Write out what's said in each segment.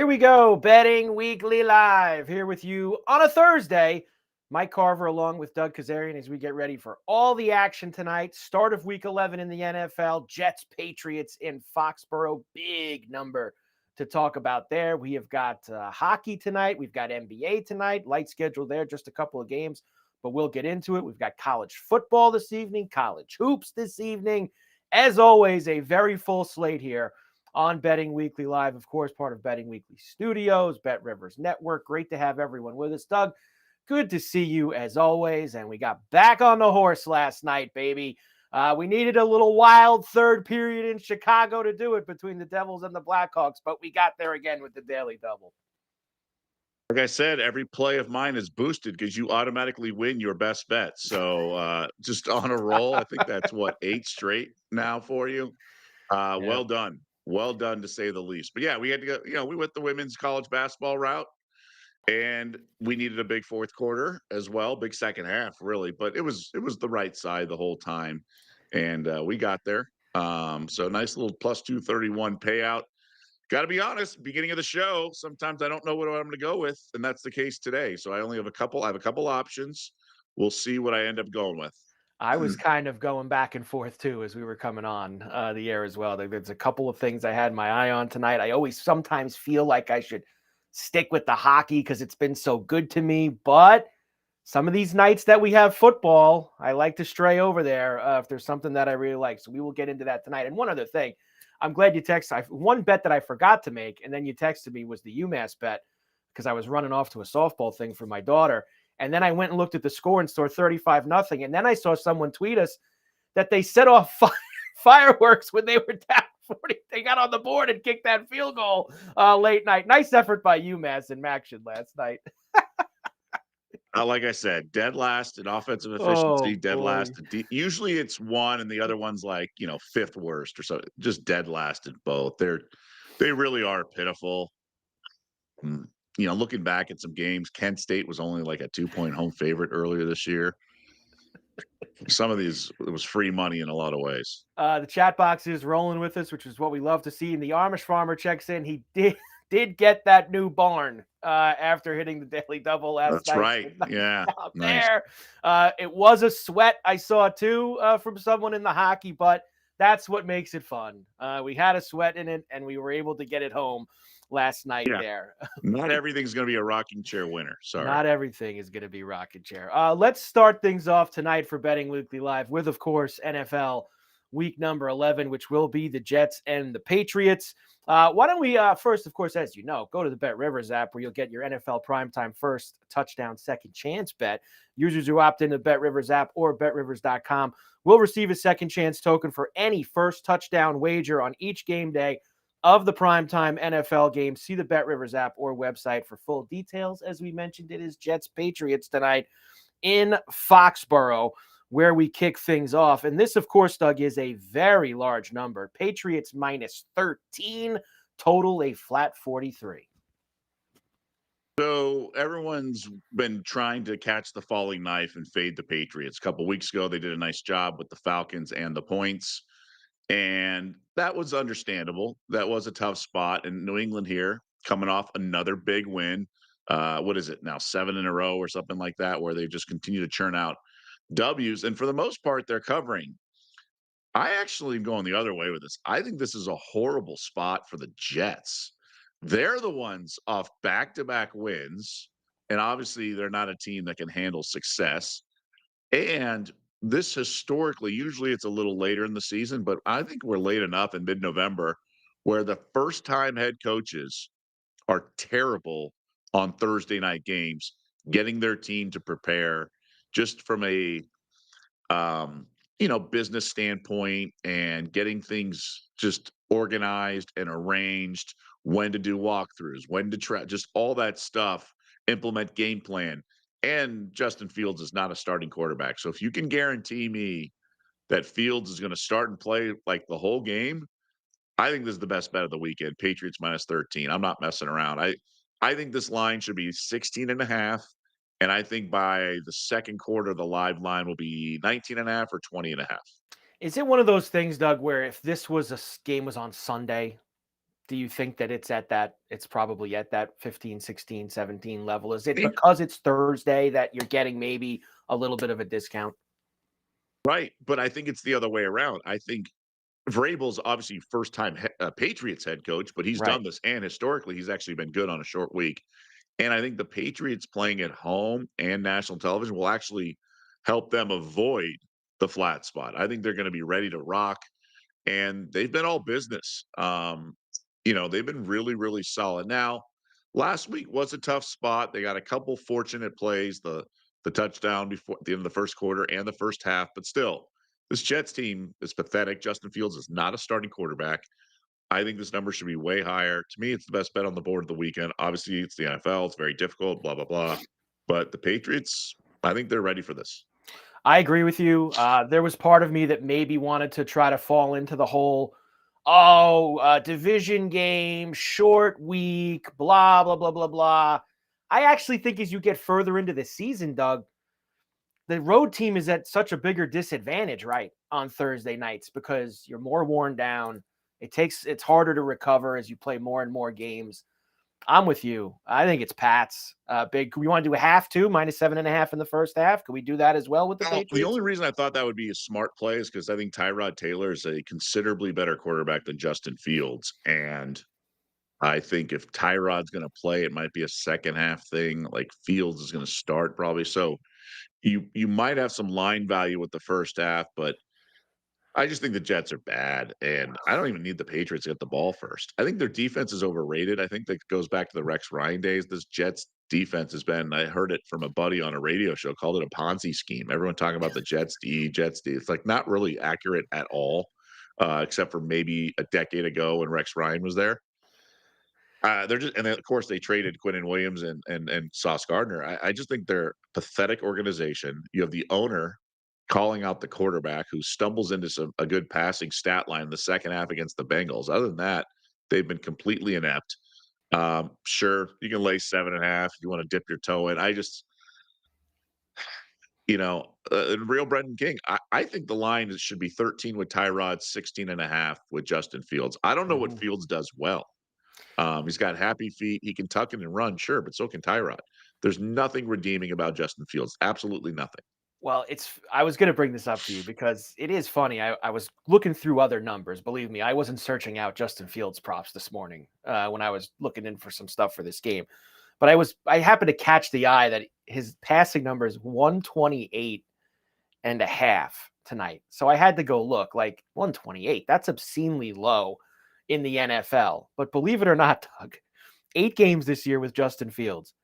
we go. Betting Weekly Live here with you on a Thursday. Mike Carver along with Doug Kezirian as we get ready for all the action tonight. Start of Week 11 in the NFL. Jets, Patriots in Foxborough. Big number to talk about there. We have got hockey tonight. We've got NBA tonight. Light schedule there, just a couple of games, but we'll get into it. We've got college football this evening, college hoops this evening. As always, a very full slate here on Betting Weekly Live, of course, part of Betting Weekly Studios, Bet Rivers Network. Great to have everyone with us. Doug, good to see you as always. And we got back on the horse last night, baby. We needed a little wild third period in Chicago to do it between the Devils and the Blackhawks, but we got there again with the Daily Double. Like I said, every play of mine is boosted because you automatically win your best bet. So just on a roll. I think that's 8 straight now for you. Well done. Well done, to say the least. But yeah, we had to go, we went the women's college basketball route, and we needed a big fourth quarter as well, big second half, really. But it was the right side the whole time, and we got there. So nice little plus 231 payout. Got to be honest, beginning of the show, sometimes I don't know what I'm going to go with, and that's the case today. So I only have a couple options. We'll see what I end up going with. I was kind of going back and forth too as we were coming on the air as well. There's a couple of things I had my eye on tonight. I always sometimes feel like I should stick with the hockey because it's been so good to me. But some of these nights that we have football, I like to stray over there if there's something that I really like. So we will get into that tonight. And one other thing, I'm glad you texted. One bet that I forgot to make, and then you texted me, was the UMass bet because I was running off to a softball thing for my daughter. And then I went and looked at the score and saw 35-0. And then I saw someone tweet us that they set off fireworks when they were down 40. They got on the board and kicked that field goal late night. Nice effort by UMass in Maction last night. Like I said, dead last in offensive efficiency, dead boy. last. Usually it's one and the other one's like, fifth worst or so. Just dead last in both. They really are pitiful. Looking back at some games, Kent State was only like a 2-point home favorite earlier this year. Some of these, it was free money in a lot of ways. The chat box is rolling with us, which is what we love to see. And the Amish farmer checks in. He did get that new barn after hitting the Daily Double last night. That's right. Yeah. Nice. There. It was a sweat I saw too from someone in the hockey, but that's what makes it fun. We had a sweat in it, and we were able to get it home last night there. Not everything's going to be a rocking chair winner. Sorry. Not everything is going to be rocking chair. Let's start things off tonight for Betting Weekly Live with, of course, NFL week number 11, which will be the Jets and the Patriots. Why don't we first, of course, as you know, go to the Bet Rivers app where you'll get your NFL primetime first touchdown second chance bet. Users who opt into the Bet Rivers app or betrivers.com will receive a second chance token for any first touchdown wager on each game day of the primetime NFL game. See the Bet Rivers app or website for full details. As we mentioned, it is Jets Patriots tonight in Foxborough, where we kick things off. And this, of course, Doug, is a very large number. Patriots minus 13, total a flat 43. So everyone's been trying to catch the falling knife and fade the Patriots. A couple of weeks ago, they did a nice job with the Falcons and the points. And that was understandable. That was a tough spot. And New England here, coming off another big win. What is it now, 7 in a row or something like that, where they just continue to churn out W's. And for the most part, they're covering. I actually am going the other way with this. I think this is a horrible spot for the Jets. They're the ones off back-to-back wins. And obviously, they're not a team that can handle success. And this historically, usually it's a little later in the season, but I think we're late enough in mid-November where the first-time head coaches are terrible on Thursday night games, getting their team to prepare just from a business standpoint and getting things just organized and arranged, when to do walkthroughs, when to try, just all that stuff, implement game plan. And Justin Fields is not a starting quarterback. So if you can guarantee me that Fields is going to start and play like the whole game, I think this is the best bet of the weekend. Patriots minus 13. I'm not messing around. I think this line should be 16.5. And I think by the second quarter, the live line will be 19.5 or 20.5. Is it one of those things, Doug, where if this was game was on Sunday, Do you think that it's probably at that 15, 16, 17 level? Is it Eh, because it's Thursday that you're getting maybe a little bit of a discount? right, but I think it's the other way around. I think Vrabel's obviously first-time Patriots head coach, but he's Right. done this, and historically, he's actually been good on a short week. And I think the Patriots playing at home and national television will actually help them avoid the flat spot. I think they're gonna be ready to rock, and they've been all business. They've been really, really solid. Now, last week was a tough spot. They got a couple fortunate plays, the touchdown before the end of the first quarter and the first half, but still, this Jets team is pathetic. Justin Fields is not a starting quarterback. I think this number should be way higher. To me, it's the best bet on the board of the weekend. Obviously, it's the NFL. It's very difficult, blah, blah, blah. But the Patriots, I think they're ready for this. I agree with you. There was part of me that maybe wanted to try to fall into the whole, division game, short week, blah, blah, blah, blah, blah. I actually think as you get further into the season, Doug, the road team is at such a bigger disadvantage, right, on Thursday nights because you're more worn down. It's harder to recover as you play more and more games. I'm with you. I think it's Pats. Big. We want to do a half too, -7.5 in the first half. Can we do that as well with the The Patriots? only reason I thought that would be a smart play is because I think Tyrod Taylor is a considerably better quarterback than Justin Fields. And I think if Tyrod's going to play, it might be a second half thing. Like Fields is going to start probably. So you might have some line value with the first half, but I just think the Jets are bad, and I don't even need the Patriots to get the ball first. I think their defense is overrated. I think that goes back to the Rex Ryan days. This Jets defense has been, I heard it from a buddy on a radio show, called it a Ponzi scheme. Everyone talking about the Jets D, Jets D. It's like not really accurate at all, except for maybe a decade ago when Rex Ryan was there. They're just, and then, of course, they traded Quinnen Williams and Sauce Gardner. I just think they're a pathetic organization. You have the owner calling out the quarterback who stumbles into a good passing stat line in the second half against the Bengals. Other than that, they've been completely inept. Sure, you can lay 7.5 if you want to dip your toe in. Real Brendan King. I think the line should be 13 with Tyrod, 16.5 with Justin Fields. I don't know what Mhm. Fields does well. He's got happy feet. He can tuck it and run, sure, but so can Tyrod. There's nothing redeeming about Justin Fields. Absolutely nothing. Well, I was going to bring this up to you because it is funny. I was looking through other numbers. Believe me, I wasn't searching out Justin Fields props this morning when I was looking in for some stuff for this game. But I happened to catch the eye that his passing number is 128.5 tonight. So I had to go look, like 128. That's obscenely low in the NFL. But believe it or not, Doug, 8 games this year with Justin Fields.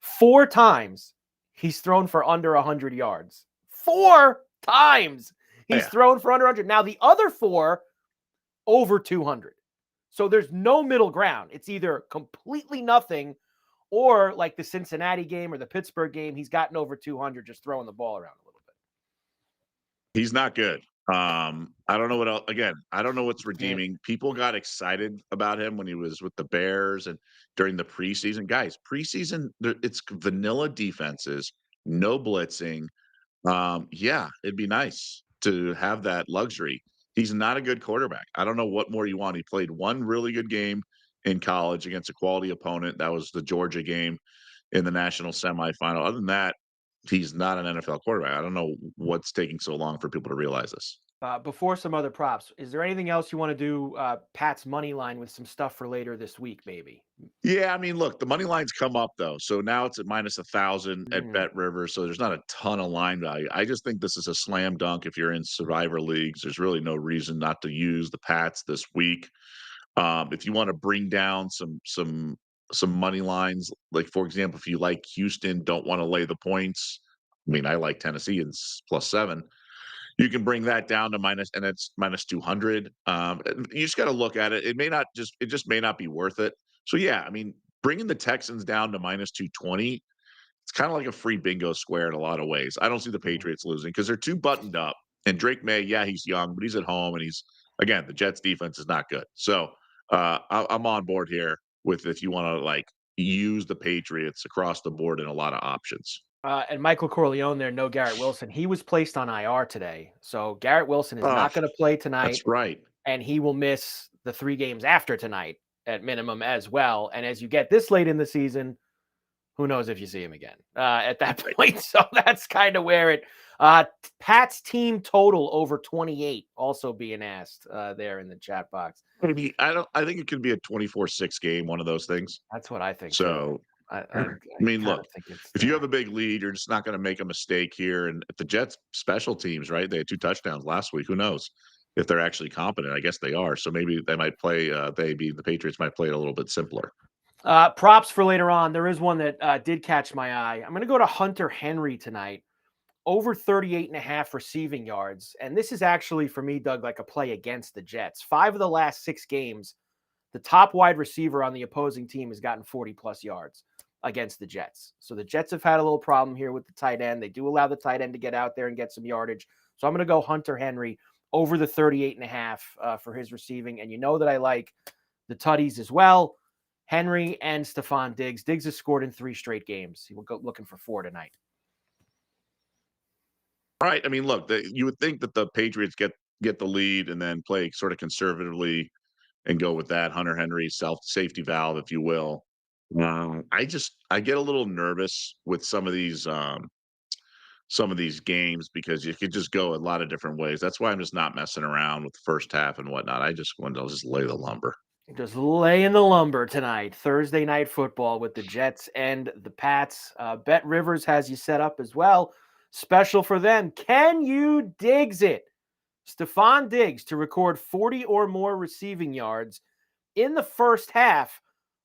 4 times he's thrown for under 100 yards. 4 times he's Yeah. thrown for under 100. Now, the other 4 over 200. So there's no middle ground. It's either completely nothing or like the Cincinnati game or the Pittsburgh game, he's gotten over 200 just throwing the ball around a little bit. He's not good. I don't know what else. Again, I don't know what's Can't. redeeming. People got excited about him when he was with the Bears and during the preseason. Guys, preseason, it's vanilla defenses, no blitzing. Yeah, it'd be nice to have that luxury. He's not a good quarterback. I don't know what more you want. He played one really good game in college against a quality opponent. That was the Georgia game in the national semifinal. Other than that, he's not an NFL quarterback. I don't know what's taking so long for people to realize this. Before some other props, is there anything else you want to do? Pat's money line with some stuff for later this week, maybe. Yeah, I mean, look, the money lines come up though. So now it's at -1,000 at Mm. Bet River. So there's not a ton of line value. I just think this is a slam dunk if you're in survivor leagues. There's really no reason not to use the Pats this week. If you want to bring down some money lines, like for example, if you like Houston, don't want to lay the points. I mean, I like Tennessee and +7. You can bring that down to minus, and it's -200. You just got to look at it. It just may not be worth it. So yeah, I mean, bringing the Texans down to -220, it's kind of like a free bingo square in a lot of ways. I don't see the Mhm. Patriots losing because they're too buttoned up. And Drake May, yeah, he's young, but he's at home, and he's again the Jets defense is not good. So I'm on board here with if you want to like use the Patriots across the board in a lot of options. And Michael Corleone there, no Garrett Wilson. He was placed on IR today. So Garrett Wilson is Oh, not going to play that's tonight, right. and he will miss the 3 games after tonight at minimum as well. And as you get this late in the season, who knows if you see him again at that point. So that's kind of where it Pat's team total over 28 also being asked there in the chat box. Maybe I think it could be a 24-6 game, one of those things. That's what I think too. So, I I mean, kind of look, think it's if you there. have a big lead, you're just not going to make a mistake here. And if the Jets special teams, right? They had 2 touchdowns last week. Who knows if they're actually competent? I guess they are. So maybe they might play. The Patriots might play it a little bit simpler. Props for later on. There is one that did catch my eye. I'm going to go to Hunter Henry tonight. Over 38.5 receiving yards. And this is actually, for me, Doug, like a play against the Jets. 5 of the last 6 games, the top wide receiver on the opposing team has gotten 40-plus yards against the Jets. So the Jets have had a little problem here with the tight end. They do allow the tight end to get out there and get some yardage. So I'm going to go Hunter Henry over the 38.5 for his receiving. And you know that I like the tutties as well. Henry and Stephon Diggs. Diggs has scored in 3 straight games. He will go looking for 4 tonight. Right. I mean, look, you would think that the Patriots get the lead and then play sort of conservatively and go with that Hunter Henry safety valve, if you will. I get a little nervous with some of these games because you could just go a lot of different ways. That's why I'm just not messing around with the first half and whatnot. I just want to just lay the lumber. Just laying the lumber tonight. Thursday night football with the Jets and the Pats. Bet Rivers has you set up as well. Special for them. Can you Diggs it? Stephon Diggs to record 40 or more receiving yards in the first half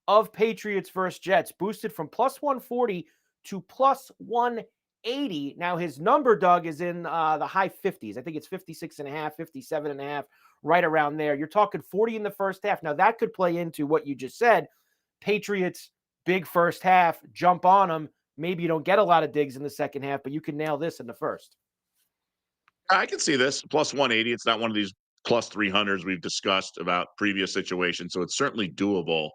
of Patriots versus Jets, boosted from plus 140 to plus 180. Now, his number, Doug, is in the high 50s. I think it's 56.5, 57.5, right around there. You're talking 40 in the first half. Now, that could play into what you just said. Patriots, big first half, jump on them. Maybe you don't get a lot of Diggs in the second half, but you can nail this in the first. I can see this plus 180. It's not one of these plus 300s we've discussed about previous situations, so it's certainly doable.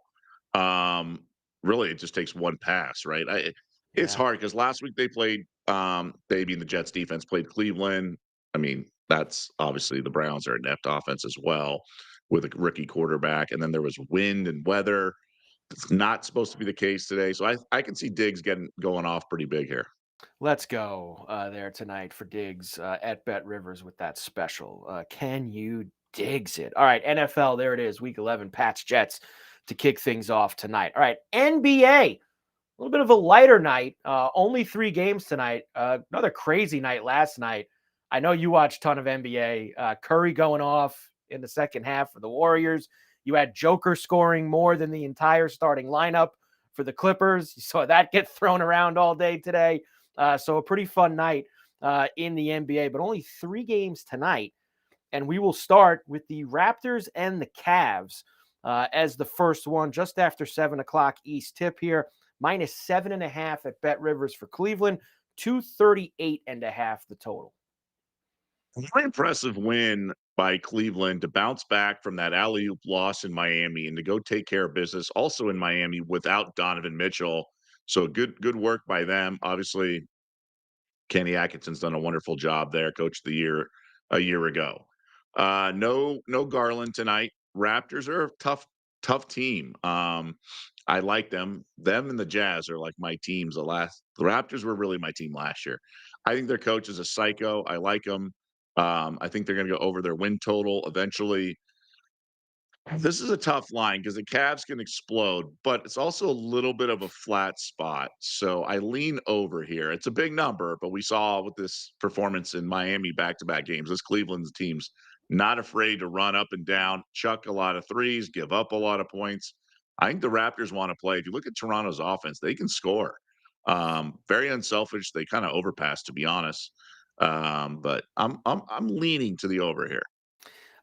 Really, it just takes one pass, right? It's Yeah. hard because last week they played, maybe the Jets defense played Cleveland. I mean, that's obviously the Browns are an inept offense as well with a rookie quarterback, and then there was wind and weather. It's not supposed to be the case today, so I can see Diggs going off pretty big here. Let's go there tonight for Diggs at Bet Rivers with that special. Can you Diggs it? All right, NFL, there it is, Week 11, Pats Jets to kick things off tonight. All right, NBA, a little bit of a lighter night. Only 3 games tonight. Another crazy night last night. I know you watched a ton of NBA. Curry going off in the second half for the Warriors. You had Joker scoring more than the entire starting lineup for the Clippers. You saw that get thrown around all day today. So a pretty fun night in the NBA, but only 3 games tonight. And we will start with the Raptors and the Cavs as the first one, just after 7 o'clock East tip here. Minus 7.5 at Bet Rivers for Cleveland, 238.5 the total. Very impressive win by Cleveland to bounce back from that alley-oop loss in Miami and to go take care of business also in Miami without Donovan Mitchell. So good work by them. Obviously, Kenny Atkinson's done a wonderful job there, coach of the year a year ago. No Garland tonight. Raptors are a tough team. I like them. Them and the Jazz are like my teams. The Raptors were really my team last year. I think their coach is a psycho. I like them. I think they're going to go over their win total eventually. This is a tough line because the Cavs can explode, but it's also a little bit of a flat spot. So I lean over here. It's a big number, but we saw with this performance in Miami back-to-back games, this Cleveland's team's not afraid to run up and down, chuck a lot of threes, give up a lot of points. I think the Raptors want to play. If you look at Toronto's offense, they can score. Very unselfish. They kind of overpass, to be honest. But I'm leaning to the over here.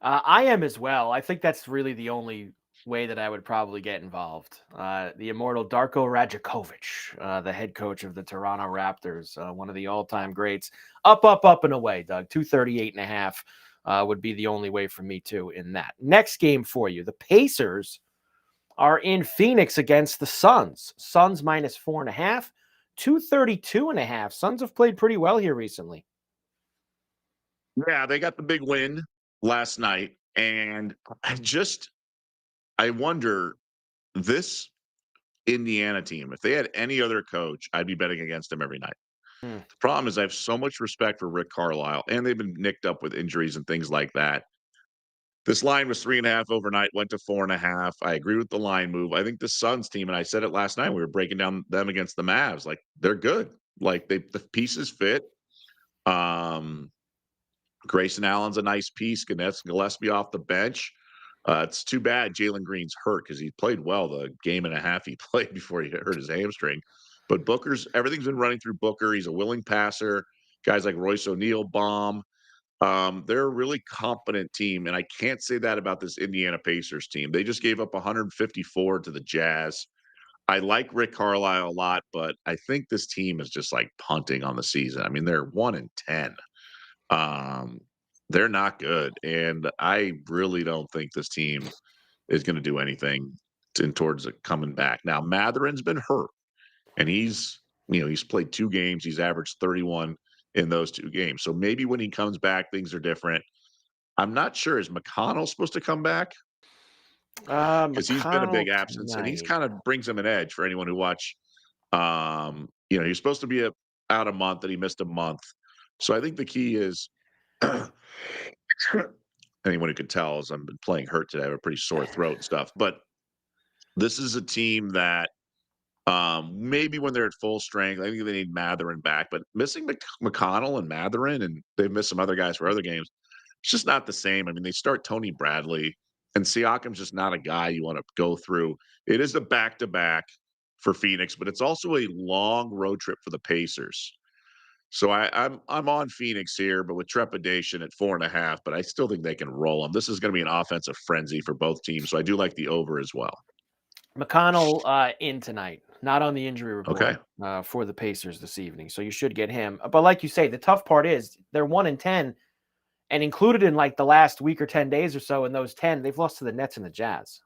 I am as well. I think that's really the only way that I would probably get involved. The immortal Darko Rajakovic, the head coach of the Toronto Raptors, one of the all-time greats. Up and away, Doug. 238.5 would be the only way for me too in that. Next game for you. The Pacers are in Phoenix against the Suns. Suns minus 4.5, 232.5. Suns have played pretty well here recently. Yeah, they got the big win last night, and I wonder this Indiana team, if they had any other coach, I'd be betting against them every night. Hmm. The problem is I have so much respect for Rick Carlisle, and they've been nicked up with injuries and things like that. This line was 3.5 overnight, went to 4.5. I agree with the line move. I think the Suns team, and I said it last night, we were breaking down them against the Mavs. Like, they're good. Like, the pieces fit. Um, Grayson Allen's a nice piece. Gillespie off the bench. It's too bad Jalen Green's hurt because he played well the game and a half he played before he hurt his hamstring. But everything's been running through Booker. He's a willing passer. Guys like Royce O'Neal bomb. They're a really competent team, and I can't say that about this Indiana Pacers team. They just gave up 154 to the Jazz. I like Rick Carlisle a lot, but I think this team is just like punting on the season. I mean, they're 1-10. Um, they're not good, and I really don't think this team is going to do anything towards coming back. Now, Matherin's been hurt, and he's played 2 games. He's averaged 31 in those 2 games. So maybe when he comes back, things are different. I'm not sure. Is McConnell supposed to come back? Because he's been a big McConnell absence, and he's tonight. kind of brings him an edge for anyone who watch. He's supposed to be out a month, and he missed a month. So I think the key is anyone who can tell is I've been playing hurt today. I have a pretty sore throat and stuff. But this is a team that maybe when they're at full strength, I think they need Matherin back. But missing McConnell and Matherin, and they've missed some other guys for other games, it's just not the same. I mean, they start Tony Bradley, and Siakam's just not a guy you want to go through. It is a back-to-back for Phoenix, but it's also a long road trip for the Pacers. So I'm on Phoenix here, but with trepidation at 4.5. But I still think they can roll them. This is going to be an offensive frenzy for both teams, so I do like the over as well. McConnell in tonight, not on the injury Okay. report for the Pacers this evening. So you should get him. But like you say, the tough part is they're 1-10, and included in like the last week or 10 days or so. In those 10, they've lost to the Nets and the Jazz.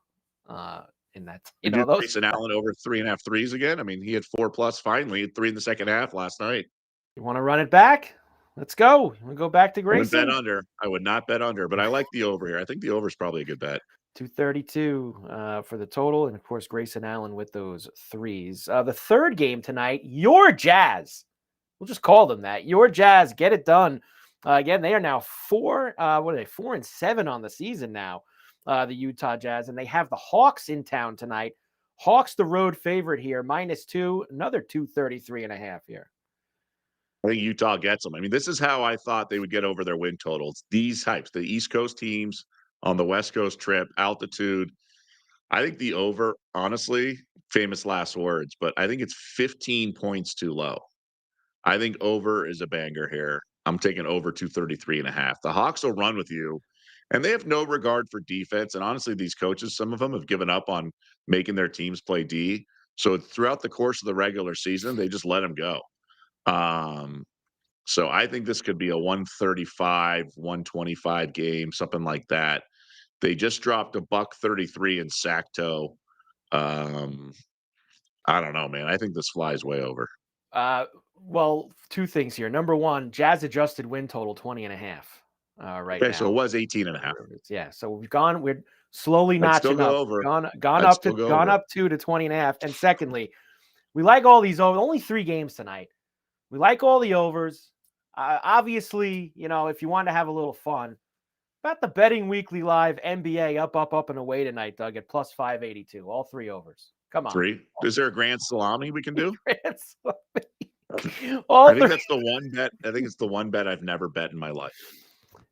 In that, those. Grayson Allen over 3.5 threes again. I mean, he had 4+ finally. He had 3 in the second half last night. You want to run it back? Let's go. You want to go back to I wouldn't bet Grayson? under. I would not bet under, but I like the over here. I think the over is probably a good bet. 232 for the total. And of course, Grayson Allen with those threes. The third game tonight, your Jazz. We'll just call them that. Your Jazz, get it done. Again, they are now 4-7 on the season now, the Utah Jazz. And they have the Hawks in town tonight. Hawks, the road favorite here, -2, another 233.5 here. I think Utah gets them. I mean, this is how I thought they would get over their win totals. These types, the East Coast teams on the West Coast trip, altitude. I think the over, honestly, famous last words, but I think it's 15 points too low. I think over is a banger here. I'm taking over 233.5. The Hawks will run with you, and they have no regard for defense. And honestly, these coaches, some of them have given up on making their teams play D. So throughout the course of the regular season, they just let them go. So I think this could be a 135, 125 game, something like that. They just dropped a $133 in Sacto. I don't know, man. I think this flies way over. Well, 2 things here. Number 1, Jazz adjusted win total 20.5 right Okay, now. so it was 18.5. Yeah, so we're slowly I'd still notching go up. over. Gone I'd up still to go gone over. up 2 to 20.5. And secondly, we like all these overs. Only 3 games tonight. We like all the overs. Obviously, if you want to have a little fun, about the Betting Weekly Live NBA up and away tonight, Doug, at plus 582. All 3 overs. Come on. 3. Is there a grand salami we can do? All I think 3. that's the one bet. I think it's the one bet I've never bet in my life.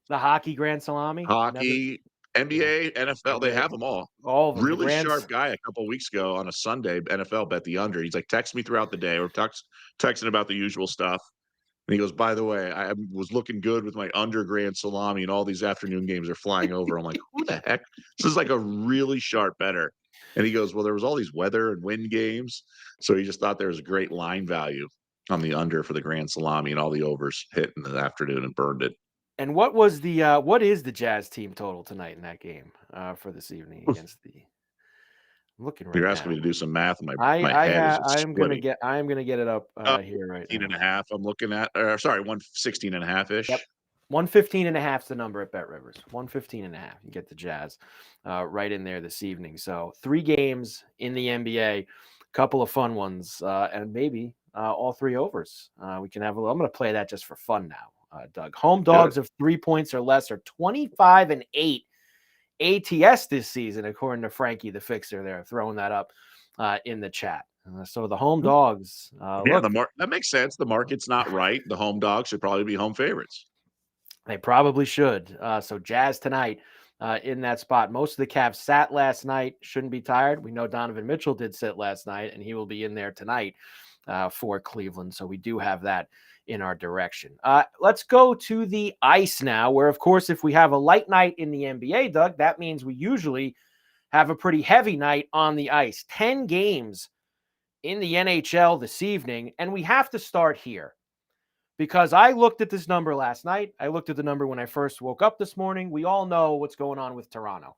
The hockey grand salami. Hockey, NBA, NFL, they have them all. All of them. Really sharp guy a couple of weeks ago on a Sunday, NFL bet the under. He's like, text me throughout the day. We're texting about the usual stuff. And he goes, by the way, I was looking good with my under grand salami, and all these afternoon games are flying over. I'm like, who the heck? This is like a really sharp better. And he goes, well, there was all these weather and wind games. So he just thought there was a great line value on the under for the grand salami, and all the overs hit in the afternoon and burned it. And what is the Jazz team total tonight in that game for this evening against the? I'm looking right now. You're asking me to do some math, and my head is I'm gonna get it up here right now. 116.5. I'm looking at, sorry, 116.5 ish. Yep. 115.5 is the number at Bet Rivers. 115.5. You get the Jazz right in there this evening. So 3 games in the NBA, couple of fun ones, and maybe all 3 overs. We can have a little. I'm going to play that just for fun now, Doug. Home dogs of 3 points or less are 25-8 ATS this season, according to Frankie the Fixer. There, throwing that up in the chat. So the home dogs. Yeah, Look, that makes sense. The market's not right. The home dogs should probably be home favorites. they probably should. So Jazz tonight in that spot. Most of the Cavs sat last night. Shouldn't be tired. We know Donovan Mitchell did sit last night, and he will be in there tonight for Cleveland. So we do have that in our direction. Let's go to the ice now, where, of course, if we have a light night in the NBA, Doug, that means we usually have a pretty heavy night on the ice. 10 games in the NHL this evening, and we have to start here. Because I looked at this number last night. I looked at the number when I first woke up this morning. We all know what's going on with Toronto.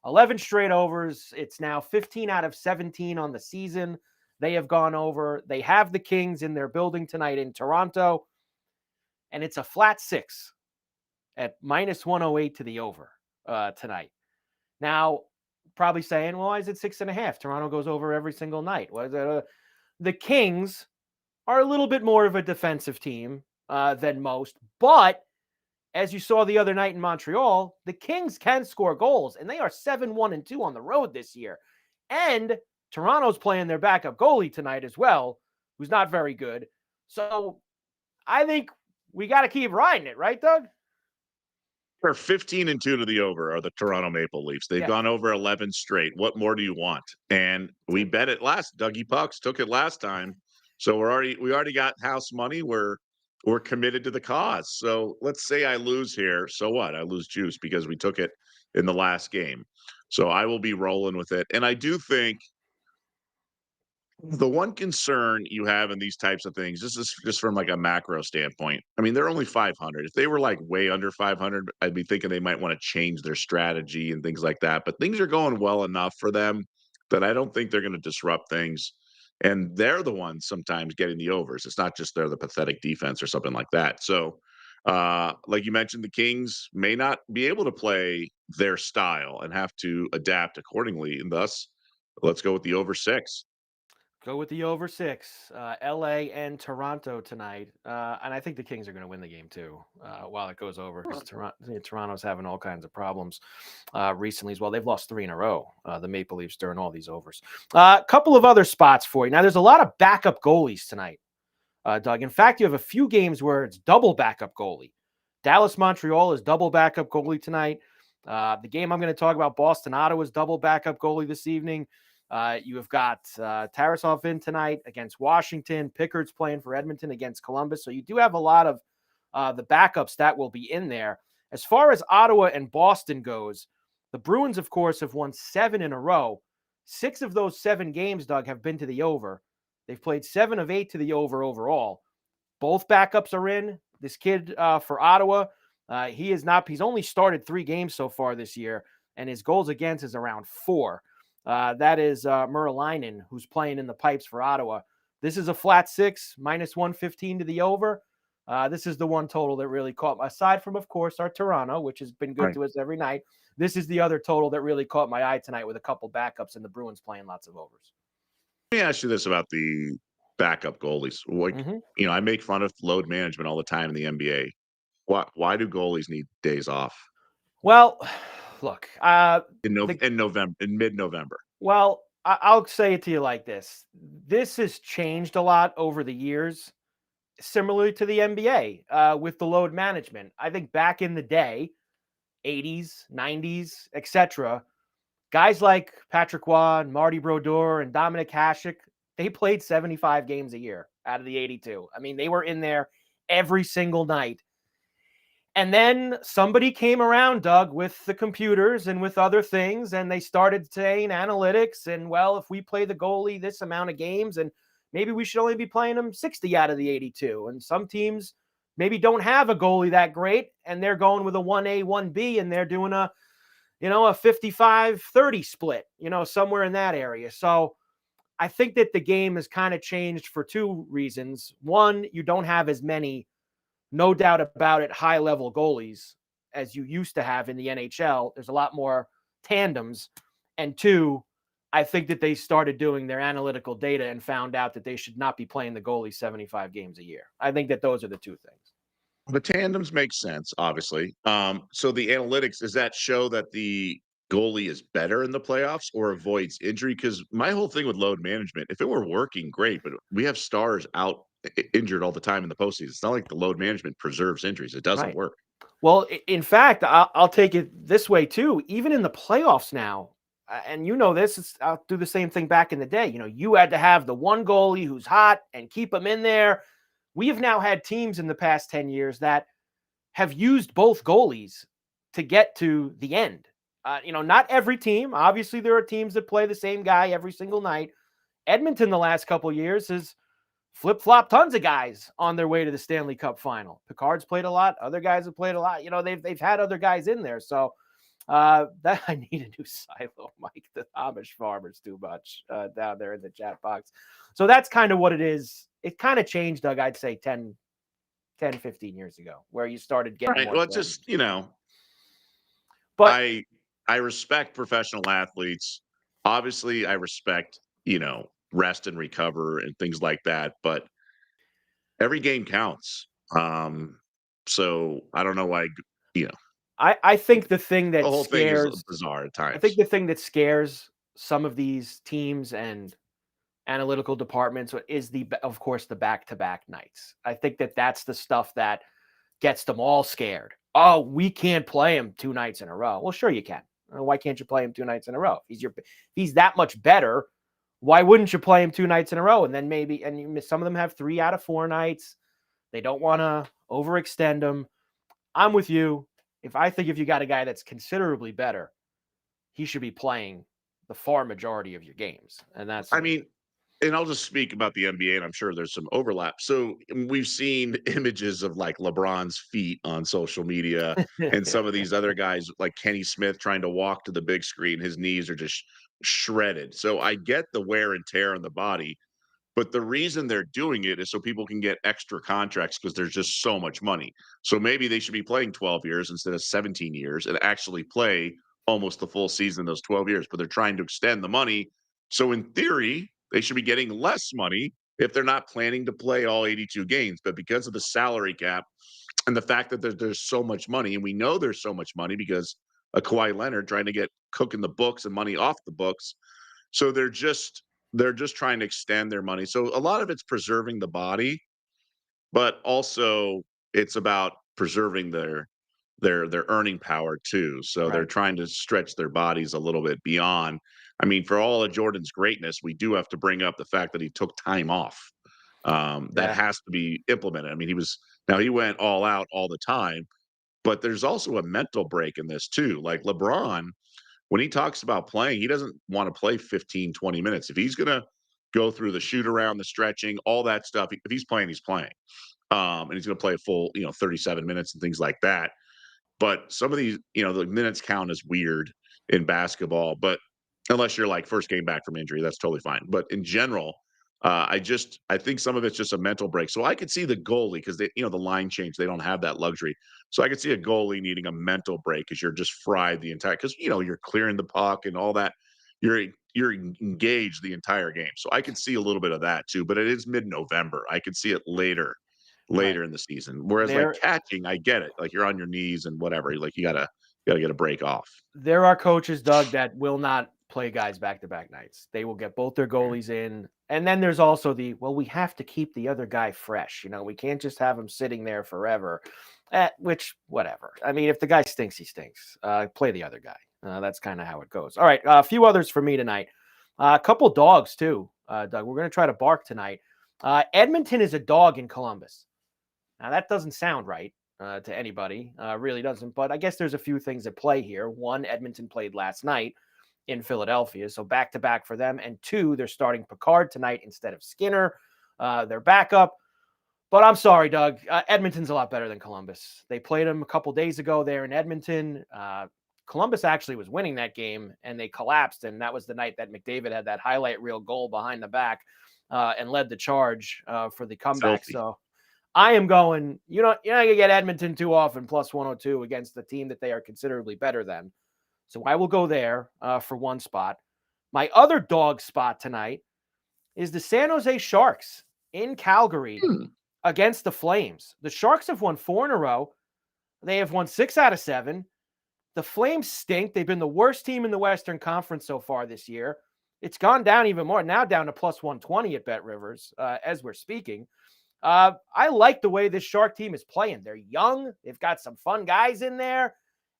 11 straight overs. It's now 15 out of 17 on the season. They have gone over. They have the Kings in their building tonight in Toronto. And it's a flat 6 at minus 108 to the over tonight. Now, probably saying, well, why is it 6.5? Toronto goes over every single night. The Kings are a little bit more of a defensive team than most. But as you saw the other night in Montreal, the Kings can score goals, and they are 7-1-2 on the road this year. And Toronto's playing their backup goalie tonight as well, who's not very good. So I think we got to keep riding it, right, Doug? They're 15-2 to the over are the Toronto Maple Leafs. They've gone over 11 straight. What more do you want? And we bet it last. Dougie Pucks took it last time. So we already got house money. We're committed to the cause. So let's say I lose here. So what? I lose juice because we took it in the last game. So I will be rolling with it. And I do think the one concern you have in these types of things, this is just from like a macro standpoint. I mean, they're only 500. If they were like way under 500, I'd be thinking they might want to change their strategy and things like that. But things are going well enough for them that I don't think they're going to disrupt things. And they're the ones sometimes getting the overs. It's not just they're the pathetic defense or something like that. So, like you mentioned, the Kings may not be able to play their style and have to adapt accordingly. And thus, let's go with the over 6. Go with the over 6. LA and Toronto tonight. And I think the Kings are going to win the game too while it goes over, because Toronto's having all kinds of problems recently as well. They've lost 3 in a row, the Maple Leafs, during all these overs. A couple of other spots for you. Now, there's a lot of backup goalies tonight, Doug. In fact, you have a few games where it's double backup goalie. Dallas-Montreal is double backup goalie tonight. The game I'm going to talk about, Boston-Ottawa, is double backup goalie this evening. You have got Tarasov in tonight against Washington. Pickard's playing for Edmonton against Columbus. So you do have a lot of the backups that will be in there. As far as Ottawa and Boston goes, the Bruins, of course, have won 7 in a row. 6 of those 7 games, Doug, have been to the over. They've played 7 of 8 to the over overall. Both backups are in. This kid for Ottawa, he's only started 3 games so far this year, and his goals against is around 4. That is Merlainen, who's playing in the pipes for Ottawa. This is a flat 6, minus 115 to the over. This is the one total that really caught aside from, of course, our Toronto, which has been good to us every night. This is the other total that really caught my eye tonight, with a couple backups and the Bruins playing lots of overs. Let me ask you this about the backup goalies. Like, I make fun of load management all the time in the NBA. Why do goalies need days off? Well, look, in mid-November. Well, I'll say it to you like this. This has changed a lot over the years, similarly to the NBA with the load management. I think back in the day, 80s, 90s, etc., guys like Patrick Roy and Marty Brodeur and Dominic Hasek, they played 75 games a year out of the 82. I mean, they were in there every single night. And then somebody came around, Doug, with the computers and with other things, and they started saying analytics. And, well, if we play the goalie this amount of games, and maybe we should only be playing them 60 out of the 82. And some teams maybe don't have a goalie that great, and they're going with a 1A, 1B, and they're doing a 55-30 split, somewhere in that area. So I think that the game has kind of changed for 2 reasons. One, you don't have as many no doubt about it, high-level goalies as you used to have in the NHL. There's a lot more tandems. And two, I think that they started doing their analytical data and found out that they should not be playing the goalie 75 games a year. I think that those are the two things. The tandems make sense, obviously. So the analytics, does that show that the goalie is better in the playoffs or avoids injury? Because my whole thing with load management, if it were working, great, but we have stars out injured all the time in the postseason. It's not like the load management preserves injuries. It doesn't Right. work. Well, in fact, I'll take it this way too. Even in the playoffs now, and you know this, I'll do the same thing back in the day. You know, you had to have the one goalie who's hot and keep him in there. We have now had teams in the past 10 years that have used both goalies to get to the end. Not every team. Obviously, there are teams that play the same guy every single night. Edmonton, the last couple of years, has flip-flop tons of guys on their way to the Stanley Cup final. Picard's played a lot. Other guys have played a lot. They've had other guys in there. So that I need a new silo, Mike. The Amish farmers too much down there in the chat box. So that's kind of what it is. It kind of changed, Doug, I'd say 10, 15 years ago, where you started getting Right. more. Well, it's just, But I respect professional athletes. Obviously, I respect, rest and recover and things like that, but every game counts. So I don't know why, you know, I think the thing the that whole thing is scares bizarre at I think times. the thing that scares some of these teams and analytical departments is of course, the back-to-back nights. I think that that's the stuff that gets them all scared. Oh, we can't play him 2 nights in a row. Well, sure you can. Why can't you play him 2 nights in a row? If he's that much better, why wouldn't you play him 2 nights in a row? And then some of them have 3 out of 4 nights. They don't want to overextend them. I'm with you. If you got a guy that's considerably better, he should be playing the far majority of your games. And that's I mean, and I'll just speak about the NBA, and I'm sure there's some overlap. So we've seen images of like LeBron's feet on social media, and some of these other guys, like Kenny Smith, trying to walk to the big screen. His knees are just shredded. So I get the wear and tear on the body, but the reason they're doing it is so people can get extra contracts because there's just so much money. So maybe they should be playing 12 years instead of 17 years and actually play almost the full season those 12 years, but they're trying to extend the money. So in theory, they should be getting less money if they're not planning to play all 82 games. But because of the salary cap and the fact that there's so much money, and we know there's so much money because of Kawhi Leonard trying to get cooking the books and money off the books. So they're just trying to extend their money. So a lot of it's preserving the body, but also it's about preserving their earning power too. So they're right. trying to stretch their bodies a little bit beyond. I mean, for all of Jordan's greatness, we do have to bring up the fact that he took time off. That Yeah. has to be implemented. I mean, he went all out all the time, but there's also a mental break in this too. Like LeBron, when he talks about playing, he doesn't want to play 15, 20 minutes. If he's going to go through the shoot around, the stretching, all that stuff, if he's playing, he's playing. And he's going to play a full, 37 minutes and things like that. But some of these, the minutes count is weird in basketball, but unless you're like first game back from injury, that's totally fine. But in general, I think some of it's just a mental break. So I could see the goalie because the line change, they don't have that luxury. So I could see a goalie needing a mental break because you're just fried the entire because you're clearing the puck and all that. You're engaged the entire game. So I could see a little bit of that too, but it is mid-November. I could see it Right. later in the season. Whereas like There catching, I get it. Like you're on your knees and whatever. Like you gotta get a break off. there are coaches, Doug, that will not play guys back-to-back nights. They will get both their goalies in. And then there's also we have to keep the other guy fresh. We can't just have him sitting there forever. Which, whatever. I mean, if the guy stinks, he stinks. Play the other guy. That's kind of how it goes. All right, a few others for me tonight. A couple dogs, too, Doug. We're going to try to bark tonight. Edmonton is a dog in Columbus. Now, that doesn't sound right to anybody, really doesn't. But I guess there's a few things at play here. One, Edmonton played last night in Philadelphia, so back-to-back for them. And two, they're starting Picard tonight instead of Skinner, their backup. But I'm sorry, Doug. Edmonton's a lot better than Columbus. They played them a couple days ago there in Edmonton. Columbus actually was winning that game, and they collapsed. And that was the night that McDavid had that highlight reel goal behind the back and led the charge for the comeback. Filthy. So I am going, you're not going to get Edmonton too often plus 102 against the team that they are considerably better than. So I will go there for one spot. My other dog spot tonight is the San Jose Sharks in Calgary against the Flames. The Sharks have won 4 in a row. They have won 6 out of 7. The Flames stink. They've been the worst team in the Western Conference so far this year. It's gone down even more, now down to plus 120 at Bet Rivers as we're speaking. I like the way this Shark team is playing. They're young. They've got some fun guys in there.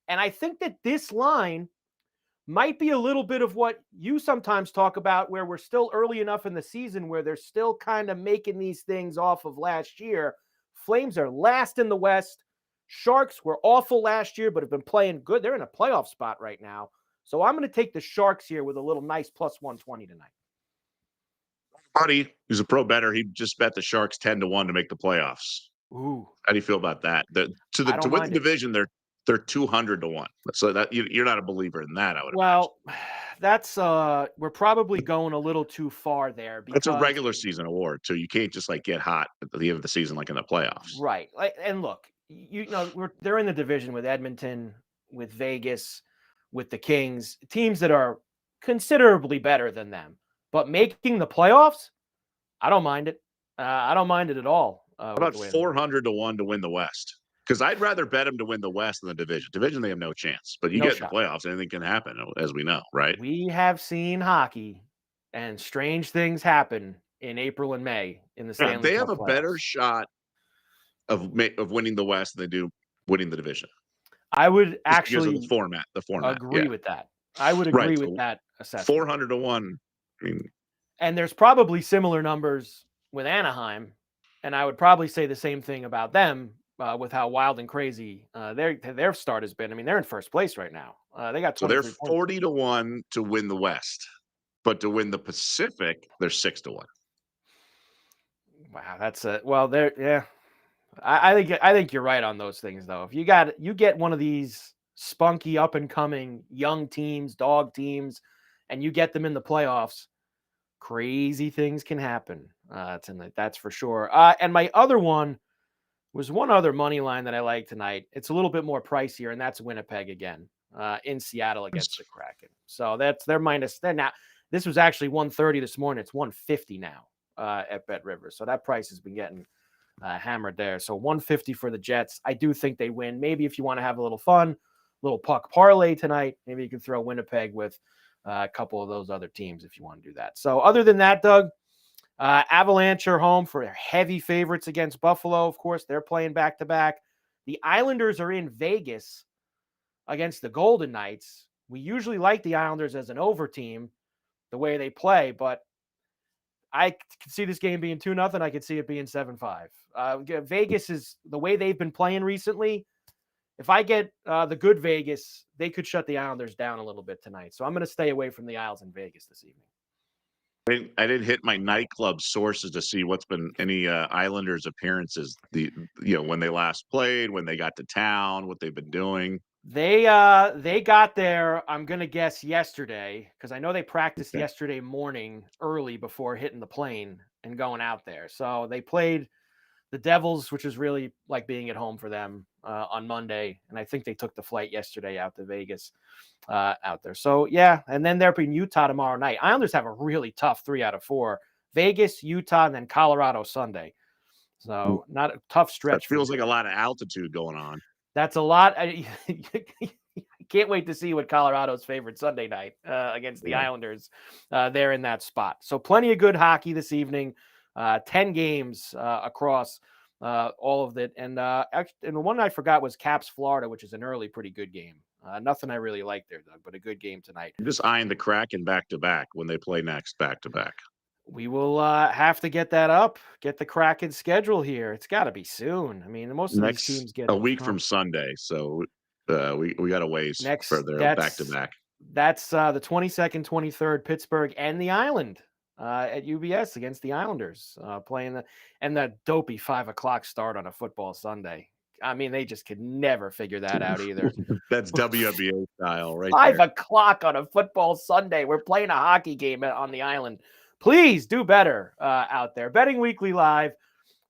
And I think that this line might be a little bit of what you sometimes talk about, where we're still early enough in the season where they're still kind of making these things off of last year. Flames are last in the West. Sharks were awful last year, but have been playing good. They're in a playoff spot right now. So I'm going to take the Sharks here with a little nice plus 120 tonight. Buddy, who's a pro bettor, he just bet the Sharks 10-1 to make the playoffs. Ooh. How do you feel about that? To win the division, they're 200-1. So that you're not a believer in that, I would imagine. That's we're probably going a little too far there. It's a regular season award, so you can't just like get hot at the end of the season like in the playoffs. Right. And look, they're in the division with Edmonton, with Vegas, with the Kings, teams that are considerably better than them. But making the playoffs, I don't mind it. I don't mind it at all. How about 400-1 to win the West? Because I'd rather bet them to win the West than the division. Division, they have no chance. But you get in the playoffs, anything can happen, as we know, right? We have seen hockey, and strange things happen in April and May in the Stanley Cup. They have a better shot of winning the West than they do winning the division. I would actually the format agree with that. I would agree with that assessment. 400-1. I mean, and there's probably similar numbers with Anaheim, and I would probably say the same thing about them with how wild and crazy their start has been. I mean, they're in first place right now. They got 23 points. So they're 40-1 to win the West, but to win the Pacific, they're 6-1. Wow, that's yeah. I think you're right on those things, though. If you get one of these spunky, up and coming young teams, dog teams, and you get them in the playoffs, crazy things can happen tonight. That's for sure. And my other one was one other money line that I like tonight. It's a little bit more pricier, and that's Winnipeg again in Seattle against the Kraken. So that's their minus. Now this was actually 130 this morning. It's 150 now at Bet Rivers. So that price has been getting hammered there. So 150 for the Jets. I do think they win. Maybe if you want to have a little fun, little puck parlay tonight, maybe you can throw Winnipeg with a couple of those other teams if you want to do that. So other than that, Doug, Avalanche are home for their heavy favorites against Buffalo. Of course, they're playing back-to-back. The Islanders are in Vegas against the Golden Knights. We usually like the Islanders as an over team, the way they play, but I can see this game being 2-0. I could see it being 7-5. Vegas is the way they've been playing recently. If I get the good Vegas, they could shut the Islanders down a little bit tonight. So I'm going to stay away from the Isles in Vegas this evening. I didn't hit my nightclub sources to see what's been any Islanders appearances. When they last played, when they got to town, what they've been doing. They got there, I'm going to guess yesterday, because I know they practiced yesterday morning early before hitting the plane and going out there. So they played the Devils, which is really like being at home for them on Monday. And I think they took the flight yesterday out to Vegas out there. So, yeah, and then they're in Utah tomorrow night. Islanders have a really tough 3 out of 4. Vegas, Utah, and then Colorado Sunday. So not a tough stretch. That feels like a lot of altitude going on. That's a lot. I can't wait to see what Colorado's favorite Sunday night against the Islanders there in that spot. So plenty of good hockey this evening. 10 games across all of it. And the one I forgot was Caps Florida, which is an early pretty good game. Nothing I really like there, Doug, but a good game tonight. I'm just eyeing the Kraken back-to-back when they play next back-to-back. We will have to get that up, get the Kraken schedule here. It's got to be soon. I mean, most of these teams get a week from Sunday, so we got a ways for their back-to-back. That's the 22nd, 23rd, Pittsburgh and the Island at UBS against the Islanders playing the dopey 5 o'clock start on a football Sunday. I mean, they just could never figure that out either. That's WNBA style, right? 5 o'clock on a football Sunday. We're playing a hockey game on the island. Please do better out there. Betting Weekly Live.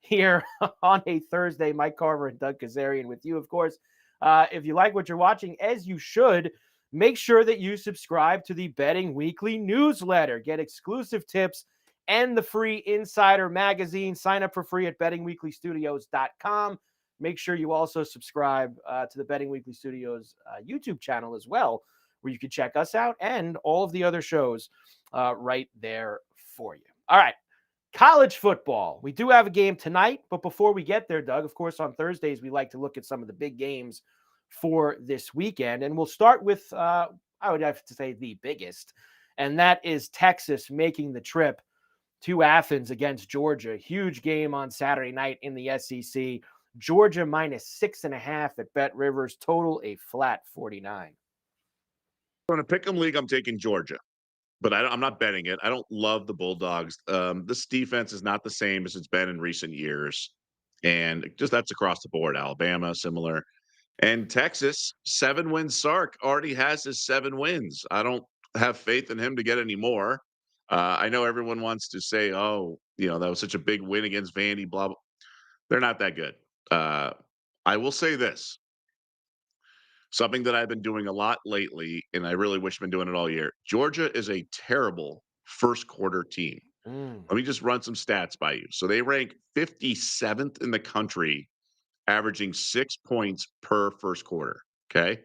here on a Thursday. Mike Carver and Doug Kezirian with you, of course. If you like what you're watching, as you should, make sure that you subscribe to the Betting Weekly newsletter. Get exclusive tips and the free Insider magazine. Sign up for free at bettingweeklystudios.com. Make sure you also subscribe to the Betting Weekly Studios YouTube channel as well, where you can check us out and all of the other shows right there for you. All right. College football. We do have a game tonight, but before we get there, Doug, of course, on Thursdays, we like to look at some of the big games for this weekend. And we'll start with, I would have to say, the biggest, and that is Texas making the trip to Athens against Georgia. Huge game on Saturday night in the SEC. Georgia -6.5 at Bet Rivers, total a flat 49. In a pick'em league, I'm taking Georgia. But I'm not betting it. I don't love the Bulldogs. This defense is not the same as it's been in recent years. And just that's across the board. Alabama, similar. And Texas, 7 wins. Sark already has his 7 wins. I don't have faith in him to get any more. I know everyone wants to say, oh, that was such a big win against Vandy, blah, blah. They're not that good. I will say this. Something that I've been doing a lot lately, and I really wish I've been doing it all year. Georgia is a terrible first quarter team. Let me just run some stats by you. So they rank 57th in the country, averaging 6 points per first quarter. Okay.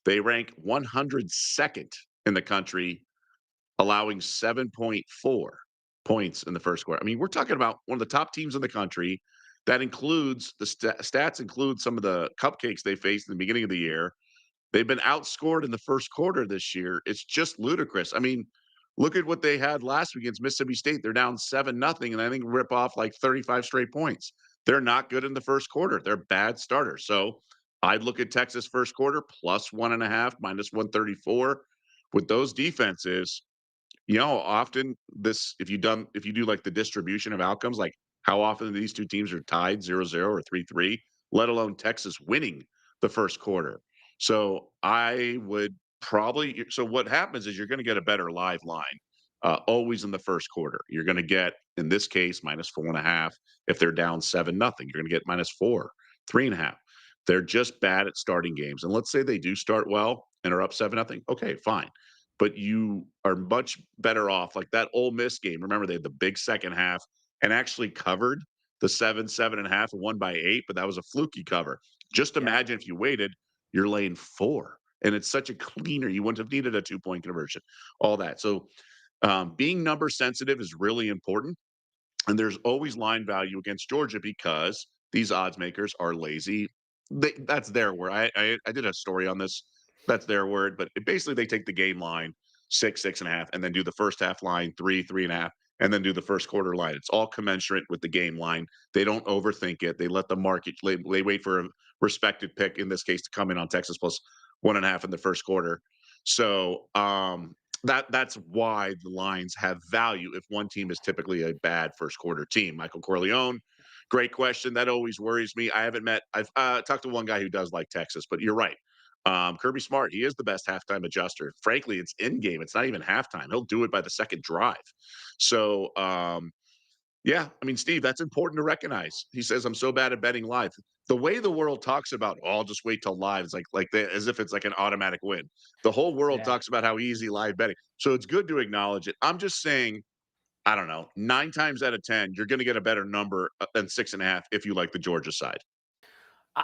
They rank 102nd in the country, allowing 7.4 points in the first quarter. I mean, we're talking about one of the top teams in the country. That includes the stats include some of the cupcakes they faced in the beginning of the year. They've been outscored in the first quarter this year. It's just ludicrous. I mean, look at what they had last week against Mississippi State. They're down 7-0, and I think rip off like 35 straight points. They're not good in the first quarter. They're bad starters. So I'd look at Texas first quarter +1.5, -134. With those defenses, often if you do like the distribution of outcomes, like how often these two teams are tied 0-0 or 3-3, let alone Texas winning the first quarter. So I would probably so what happens is you're going to get a better live line always in the first quarter. You're going to get, in this case, -4.5. If they're down 7-0, you're going to get -4, 3.5. They're just bad at starting games. And let's say they do start well and are up 7-0. Okay, fine. But you are much better off. Like that Ole Miss game. Remember, they had the big second half and actually covered the 7.5, and won by 8, but that was a fluky cover. Just imagine if you waited, you're laying 4. And it's such a cleaner. You wouldn't have needed a 2-point conversion, all that. So being number sensitive is really important. And there's always line value against Georgia because these odds makers are lazy. That's their word. I did a story on this. That's their word. But basically, they take the game line 6, 6.5, and then do the first half line 3, 3.5, and then do the first quarter line. It's all commensurate with the game line. They don't overthink it. They let the market. They wait for a respected pick, in this case, to come in on Texas +1.5 in the first quarter. So that's why the lines have value if one team is typically a bad first quarter team. Michael Corleone, great question. That always worries me. I've talked to one guy who does like Texas, but you're right. Kirby Smart, he is the best halftime adjuster. Frankly, it's in game. It's not even halftime. He'll do it by the second drive. So, yeah, I mean, Steve, that's important to recognize. He says, I'm so bad at betting live. The way the world talks about, oh, I'll just wait till live, it's as if it's like an automatic win. The whole world talks about how easy live betting. So it's good to acknowledge it. I'm just saying, I don't know, 9 times out of 10, you're going to get a better number than 6.5 if you like the Georgia side.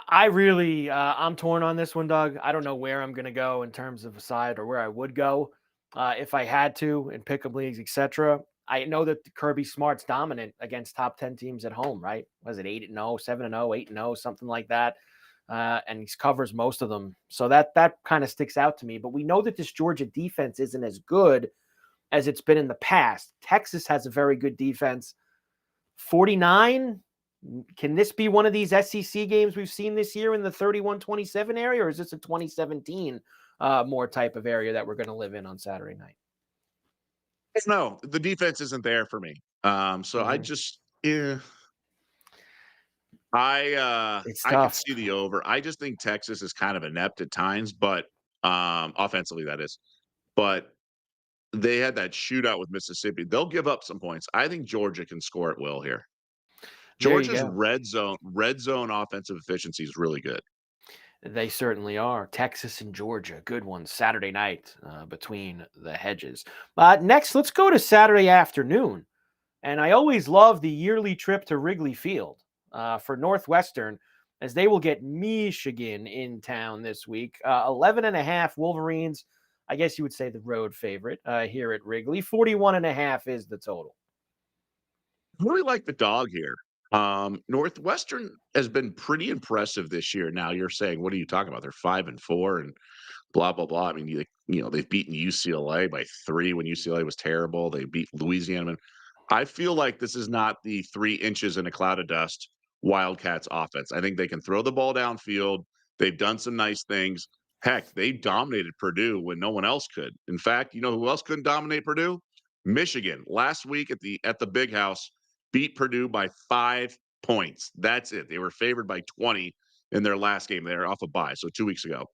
I really, I'm torn on this one, Doug. I don't know where I'm going to go in terms of a side or where I would go if I had to in pick'em leagues, etc. I know that Kirby Smart's dominant against top 10 teams at home, right? Was it 8-0, 7-0, 8-0, something like that? And he covers most of them. So that kind of sticks out to me. But we know that this Georgia defense isn't as good as it's been in the past. Texas has a very good defense. 49. Can this be one of these SEC games we've seen this year in the 31-27 area, or is this a 2017 more type of area that we're going to live in on Saturday night? No, the defense isn't there for me. So I just, yeah. It's I could tough. see the over. I just think Texas is kind of inept at times, but offensively that is. But they had that shootout with Mississippi. They'll give up some points. I think Georgia can score at will here. There you Georgia's go. red zone offensive efficiency is really good. They certainly are. Texas and Georgia, good one. Saturday night between the hedges. Next, let's go to Saturday afternoon. And I always love the yearly trip to Wrigley Field for Northwestern, as they will get Michigan in town this week. 11.5 Wolverines. I guess you would say the road favorite here at Wrigley. 41.5 is the total. I really like the dog here. Northwestern has been pretty impressive this year. Now you're saying, what are you talking about? They're 5-4 and blah blah blah. I mean, they've beaten UCLA by 3 when UCLA was terrible. They beat Louisiana. I feel like this is not the 3 inches in a cloud of dust Wildcats offense. I think they can throw the ball downfield. They've done some nice things. Heck, they dominated Purdue when no one else could. In fact, you know who else couldn't dominate Purdue? Michigan last week at the Big House beat Purdue by 5 points. That's it. They were favored by 20 in their last game. They're off a bye, so 2 weeks ago.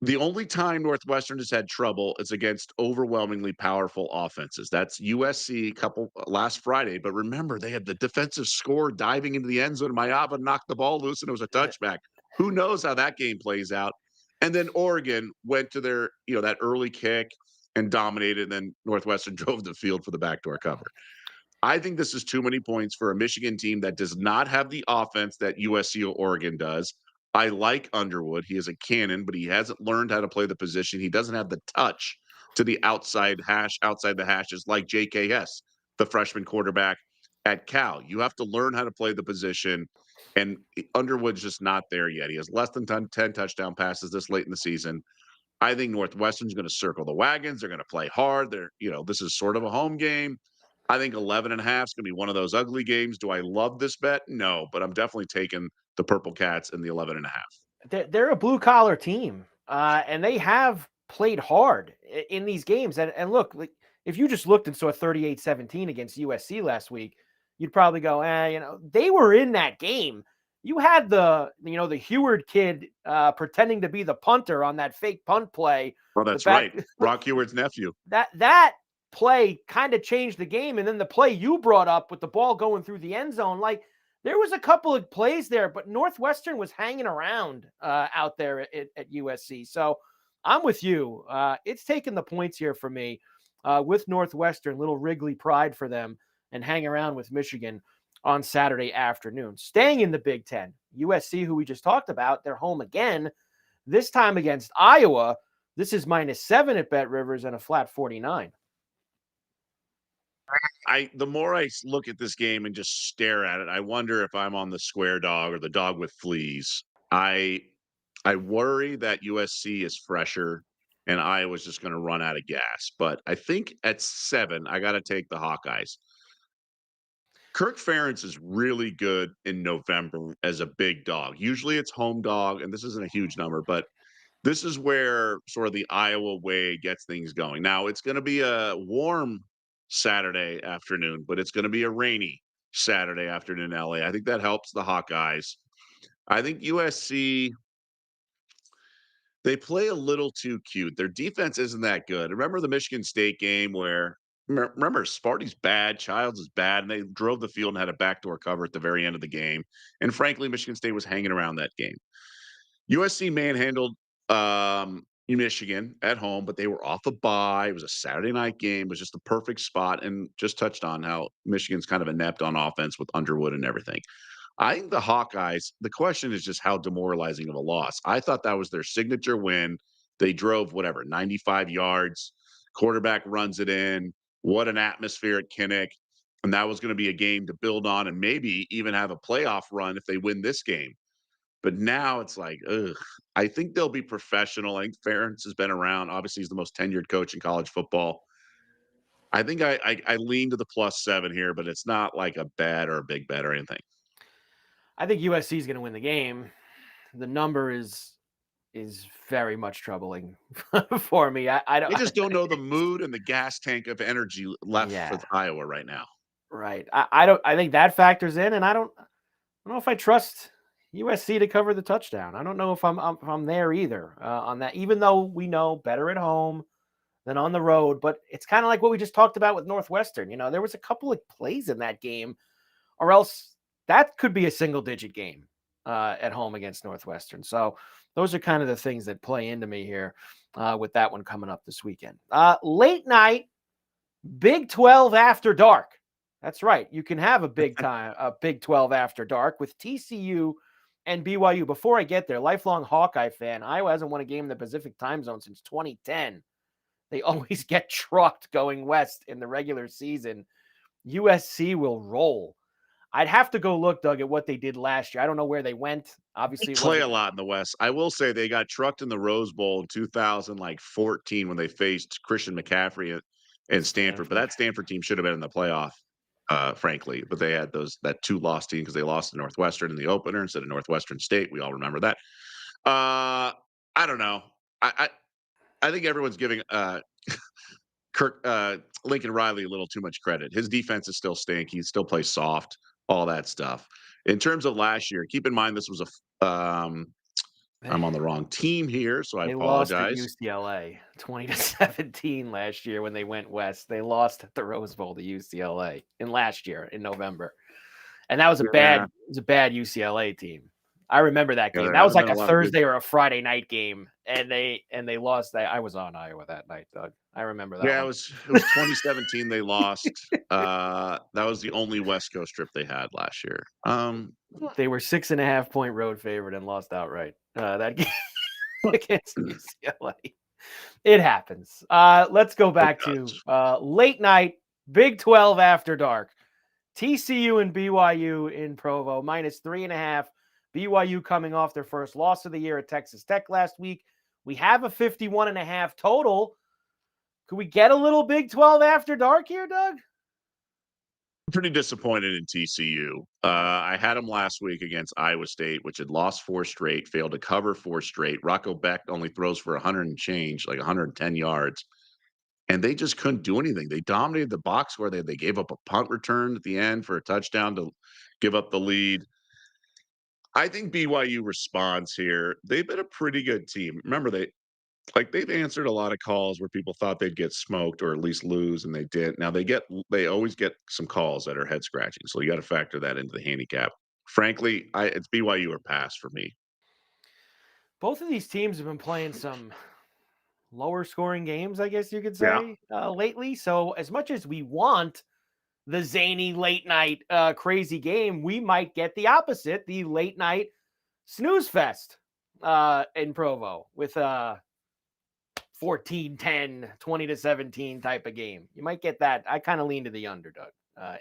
The only time Northwestern has had trouble is against overwhelmingly powerful offenses. That's USC couple last Friday. But remember, they had the defensive score diving into the end zone. Mayava knocked the ball loose and it was a touchback. Who knows how that game plays out? And then Oregon went to their, that early kick and dominated. And then Northwestern drove the field for the backdoor cover. I think this is too many points for a Michigan team that does not have the offense that USC or Oregon does. I like Underwood. He is a cannon, but he hasn't learned how to play the position. He doesn't have the touch to the outside the hashes like JKS, the freshman quarterback at Cal. You have to learn how to play the position, and Underwood's just not there yet. He has less than 10 touchdown passes this late in the season. I think Northwestern's going to circle the wagons. They're going to play hard. This is sort of a home game. I think 11.5 is going to be one of those ugly games. Do I love this bet? No, but I'm definitely taking the Purple Cats in the 11.5. They're a blue collar team, and they have played hard in these games. And look, if you just looked and saw 38-17 against USC last week, you'd probably go, they were in that game. You had the Heward kid pretending to be the punter on that fake punt play. Well, that's right. Brock Heward's nephew. That play kind of changed the game. And then the play you brought up with the ball going through the end zone, there was a couple of plays there, but Northwestern was hanging around out there at USC. So I'm with you. It's taking the points here for me with Northwestern, little Wrigley pride for them, and hang around with Michigan on Saturday afternoon. Staying in the Big Ten, USC, who we just talked about, they're home again, this time against Iowa. This is -7 at Bet Rivers and a flat 49. The more I look at this game and just stare at it, I wonder if I'm on the square dog or the dog with fleas. I worry that USC is fresher and Iowa's just going to run out of gas. But I think at 7, I got to take the Hawkeyes. Kirk Ferentz is really good in November as a big dog. Usually it's home dog, and this isn't a huge number, but this is where sort of the Iowa way gets things going. Now, it's going to be a warm Saturday afternoon, but it's going to be a rainy Saturday afternoon in LA. I think that helps the Hawkeyes. I think USC, they play a little too cute. Their defense isn't that good. Remember the Michigan State game where, remember, Sparty's bad, Childs is bad, and they drove the field and had a backdoor cover at the very end of the game. And frankly, Michigan State was hanging around that game. USC manhandled Michigan at home, but they were off a bye. It was a Saturday night game. It was just a perfect spot, and just touched on how Michigan's kind of inept on offense with Underwood and everything. I think the Hawkeyes, the question is just how demoralizing of a loss. I thought that was their signature win. They drove 95 yards. Quarterback runs it in. What an atmosphere at Kinnick. And that was going to be a game to build on and maybe even have a playoff run if they win this game. But now it's like, ugh. I think they'll be professional. I think Ferentz has been around. Obviously, he's the most tenured coach in college football. I think I lean to the +7 here, but it's not like a bet or a big bet or anything. I think USC is going to win the game. The number is very much troubling for me. I just don't know the mood and the gas tank of energy left for Iowa right now. Right. I think that factors in, and I don't know if I trust USC to cover the touchdown. I don't know if I'm there either on that, even though we know better at home than on the road. But it's kind of like what we just talked about with Northwestern. There was a couple of plays in that game or else that could be a single-digit game at home against Northwestern. So those are kind of the things that play into me here with that one coming up this weekend. Late night, Big 12 after dark. That's right. You can have a Big 12 after dark with TCU and BYU. Before I get there, lifelong Hawkeye fan. Iowa hasn't won a game in the Pacific time zone since 2010. They always get trucked going west in the regular season. USC will roll. I'd have to go look, Doug, at what they did last year. I don't know where they went. Obviously, They play a lot in the West. I will say they got trucked in the Rose Bowl in 2014 when they faced Christian McCaffrey and Stanford. But that Stanford team should have been in the playoff, frankly. But they had that 2-loss team because they lost to Northwestern in the opener instead of Northwestern State. We all remember that. I don't know. I think everyone's giving Lincoln Riley a little too much credit. His defense is still stink. He still plays soft, all that stuff. In terms of last year, keep in mind this was I'm on the wrong team here, so I apologize. They lost at UCLA 20-17 last year when they went west. They lost at the Rose Bowl to UCLA last year in November. And that was a bad UCLA team. I remember that game. That was like a Thursday or a Friday night game, and they lost. I was on Iowa that night, Doug. I remember that. Yeah, it was 2017. They lost. That was the only West Coast trip they had last year. They were 6.5-point road favorite and lost outright that game against UCLA. It happens. Let's go back to late night Big 12 after dark. TCU and BYU in Provo -3.5. BYU coming off their first loss of the year at Texas Tech last week. We have a 51.5 total. Could we get a little Big 12 after dark here, Doug? I'm pretty disappointed in TCU. I had them last week against Iowa State, which had lost 4 straight, failed to cover 4 straight. Rocco Beck only throws for 100 and change, like 110 yards. And they just couldn't do anything. They dominated the box score. They gave up a punt return at the end for a touchdown to give up the lead. I think BYU responds here. They've been a pretty good team. Remember, they've answered a lot of calls where people thought they'd get smoked or at least lose, and they did. Now they always get some calls that are head scratching, so you got to factor that into the handicap. Frankly, it's BYU or pass for me. Both of these teams have been playing some lower scoring games, I guess you could say, lately. So as much as we want the zany late night crazy game, we might get the opposite, the late night snooze fest in Provo with 14-10, 20-17 type of game. You might get that. I kind of lean to the underdog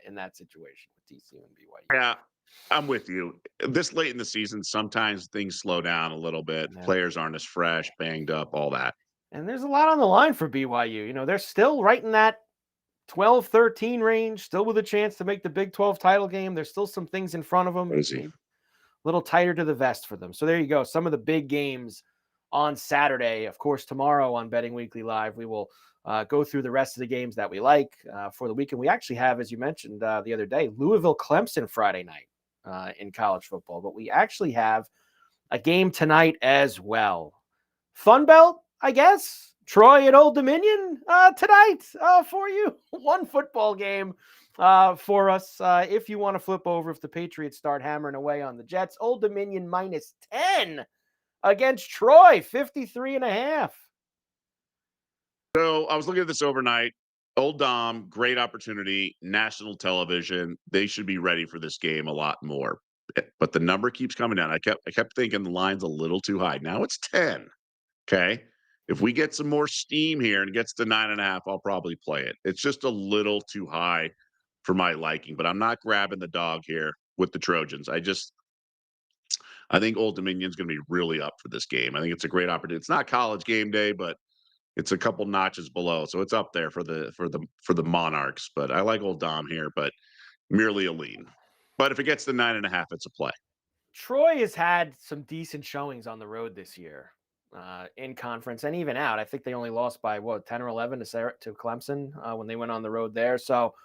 in that situation with TCU and BYU. Yeah, I'm with you. This late in the season, sometimes things slow down a little bit. Yeah. Players aren't as fresh, banged up, all that. And there's a lot on the line for BYU. You know, they're still right in that 12-13 range, still with a chance to make the Big 12 title game. There's still some things in front of them. A little tighter to the vest for them. So there you go. Some of the big games on Saturday. Of course, tomorrow on Betting Weekly Live, we will go through the rest of the games that we like for the weekend. We actually have, as you mentioned the other day, Louisville-Clemson Friday night in college football. But we actually have a game tonight as well. Fun Belt, I guess. Troy at Old Dominion tonight for you. One football game for us. If you want to flip over, if the Patriots start hammering away on the Jets, Old Dominion -10 against Troy, 53.5. So I was looking at this overnight. Old Dom, great opportunity, national television. They should be ready for this game a lot more. But the number keeps coming down. I kept thinking the line's a little too high. Now it's 10. Okay. If we get some more steam here and it gets to 9.5, I'll probably play it. It's just a little too high for my liking, but I'm not grabbing the dog here with the Trojans. I think Old Dominion's going to be really up for this game. I think it's a great opportunity. It's not college game day, but it's a couple notches below, so it's up there for the Monarchs. But I like Old Dom here, but merely a lean. But if it gets to 9.5, it's a play. Troy has had some decent showings on the road this year. In conference and even out. I think they only lost by 10 or 11 to Clemson when they went on the road there. So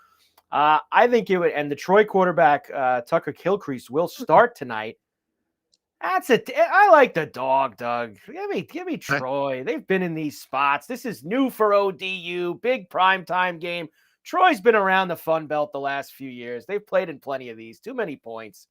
I think it would, and the Troy quarterback, Tucker Kilcrease, will start tonight. I like the dog, Doug. Give me Troy. They've been in these spots. This is new for ODU. Big primetime game. Troy's been around the Fun Belt the last few years. They've played in plenty of these. Too many points.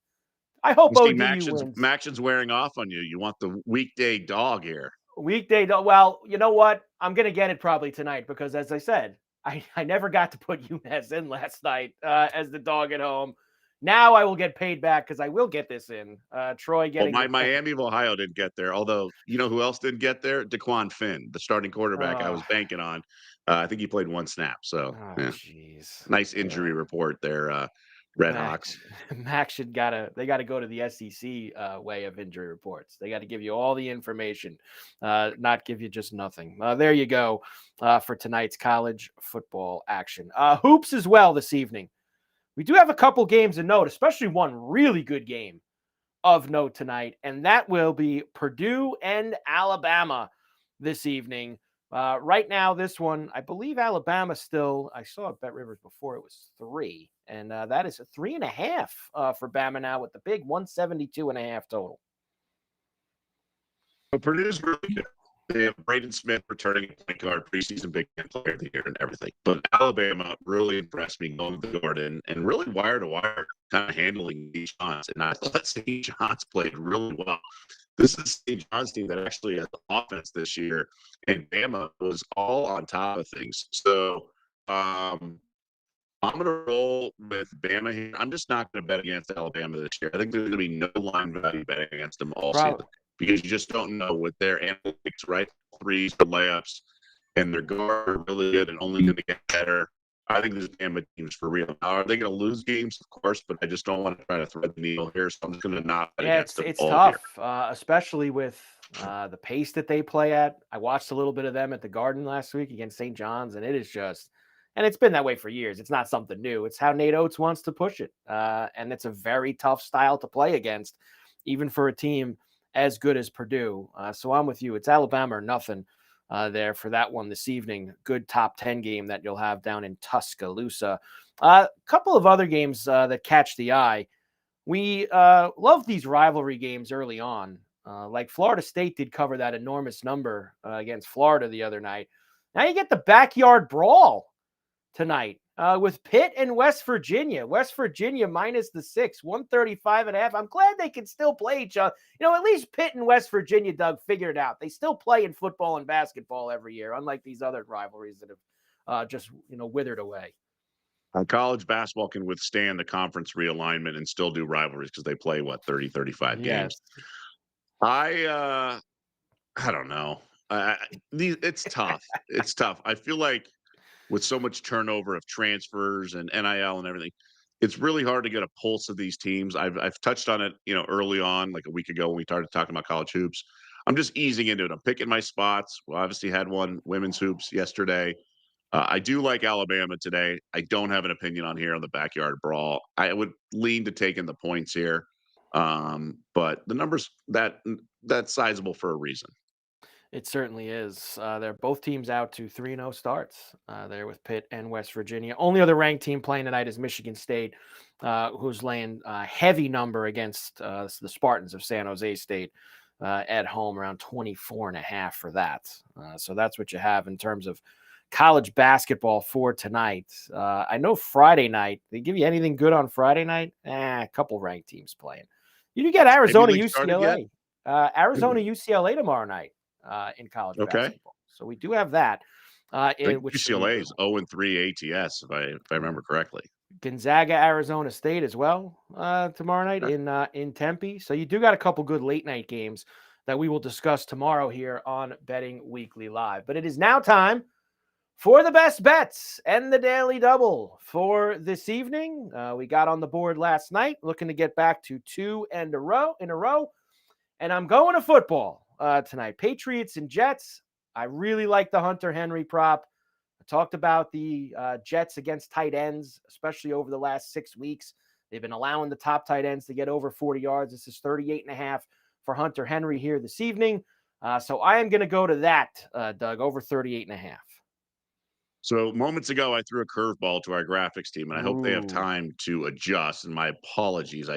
I hope You see, ODU wins. Maction's wearing off on you. You want the weekday dog here. Weekday, well, you know what? I'm going to get it probably tonight because, as I said, I never got to put UMass in last night as the dog at home. Now I will get paid back because I will get this in. Troy Well, getting my the Miami of Ohio didn't get there. Although, you know who else didn't get there? DeQuan Finn, the starting quarterback I oh, was banking on. I think he played one snap. So, yeah, jeez. nice injury report there, Red Max, Hawks. Max they got to go to the SEC way of injury reports. They got to give you all the information, not give you just nothing. There you go for tonight's college football action. Hoops as well this evening. We do have a couple games to note, especially one really good game of note tonight, and that will be Purdue and Alabama this evening. Right now, this one, I believe Alabama still, I saw at Bet Rivers before it was 3, and that is a 3.5 for Bama now with the big 172.5 total. But Purdue's really good. They have Braden Smith returning point guard, preseason Big Ten player of the year, and everything. But Alabama really impressed me going to the Garden and really wire to wire, kind of handling St. John's. And I thought St. John's played really well. This is St. John's team that actually has offense this year, and Bama was all on top of things. So I'm going to roll with Bama here. I'm just not going to bet against Alabama this year. I think there's going to be no line value betting against them all season because you just don't know with their analytics, right? Threes or layups, and their guard are really good and only going to get better. I think this Bama team is for real. Now, are they going to lose games? Of course, but I just don't want to try to thread the needle here, so I'm just going to not bet against them it's all tough, year. especially with the pace that they play at. I watched a little bit of them at the Garden last week against St. John's, and it is just – and it's been that way for years. It's not something new. It's how Nate Oates wants to push it. And it's a very tough style to play against, even for a team as good as Purdue. So I'm with you. It's Alabama or nothing there for that one this evening. Good top 10 game that you'll have down in Tuscaloosa. A couple of other games that catch the eye. We love these rivalry games early on. Like Florida State did cover that enormous number against Florida the other night. Now you get the backyard brawl tonight with Pitt and West Virginia. West Virginia minus the 6, 135.5. I'm glad they can still play each other. You know, at least Pitt and West Virginia, Doug, figured it out. They still play in football and basketball every year, unlike these other rivalries that have just, withered away. College basketball can withstand the conference realignment and still do rivalries because they play, 30, 35 games. I don't know. It's tough. It's tough. I feel like with so much turnover of transfers and NIL and everything, it's really hard to get a pulse of these teams. I've touched on it, early on, like a week ago when we started talking about college hoops. I'm just easing into it. I'm picking my spots. We obviously had one women's hoops yesterday. I do like Alabama today. I don't have an opinion on here on the backyard brawl. I would lean to taking the points here, but the numbers that's sizable for a reason. It certainly is. They're both teams out to 3-0 starts there with Pitt and West Virginia. Only other ranked team playing tonight is Michigan State, who's laying a heavy number against the Spartans of San Jose State at home, around 24.5 for that. So that's what you have in terms of college basketball for tonight. I know Friday night, they give you anything good on Friday night? A couple ranked teams playing. You do get Arizona, UCLA. Arizona, UCLA tomorrow night. In college basketball. So we do have that. Which UCLA is 0-3 ATS, if I remember correctly. Gonzaga, Arizona State as well tomorrow night in Tempe. So you do got a couple good late night games that we will discuss tomorrow here on Betting Weekly Live. But it is now time for the best bets and the daily double for this evening. We got on the board last night, looking to get back to 2 in a row. And I'm going to football tonight. Patriots and Jets. I really like the Hunter Henry prop. I talked about the Jets against tight ends, especially over the last 6 weeks. They've been allowing the top tight ends to get over 40 yards. This is 38.5 for Hunter Henry here this evening. So I am going to go to that, Doug, over 38.5. So moments ago, I threw a curveball to our graphics team, and I hope they have time to adjust. And my apologies.